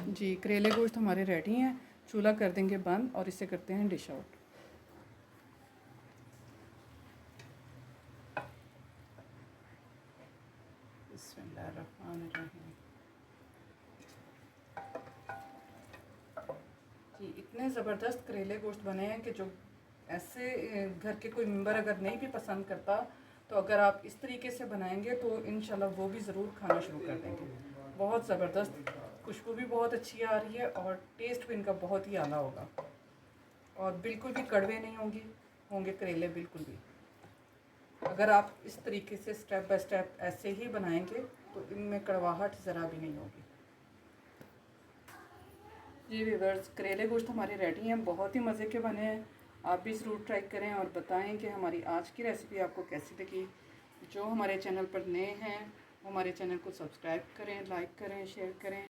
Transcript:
जी करेले गोश्त हमारे रेडी हैं। चूल्हा कर देंगे बंद और इसे करते हैं डिश आउट। बिस्मिल्लाहिर्रहमानिर्रहीम। जी इतने ज़बरदस्त करेले गोश्त बने हैं कि जो ऐसे घर के कोई मेंबर अगर नहीं भी पसंद करता तो अगर आप इस तरीके से बनाएंगे तो इंशाल्लाह वो भी ज़रूर खाना शुरू कर देंगे। बहुत ज़बरदस्त खुशबू भी बहुत अच्छी आ रही है और टेस्ट भी इनका बहुत ही आला होगा और बिल्कुल भी कड़वे नहीं होंगे करेले बिल्कुल भी। अगर आप इस तरीके से स्टेप बाय स्टेप ऐसे ही बनाएंगे तो इनमें कड़वाहट ज़रा भी नहीं होगी। जी व्यूअर्स करेले गोश्त हमारे रेडी हैं, बहुत ही मज़े के बने हैं। आप भी ज़रूर ट्राई करें और बताएं कि हमारी आज की रेसिपी आपको कैसी लगी। जो हमारे चैनल पर नए हैं वो हमारे चैनल को सब्सक्राइब करें, लाइक करें, शेयर करें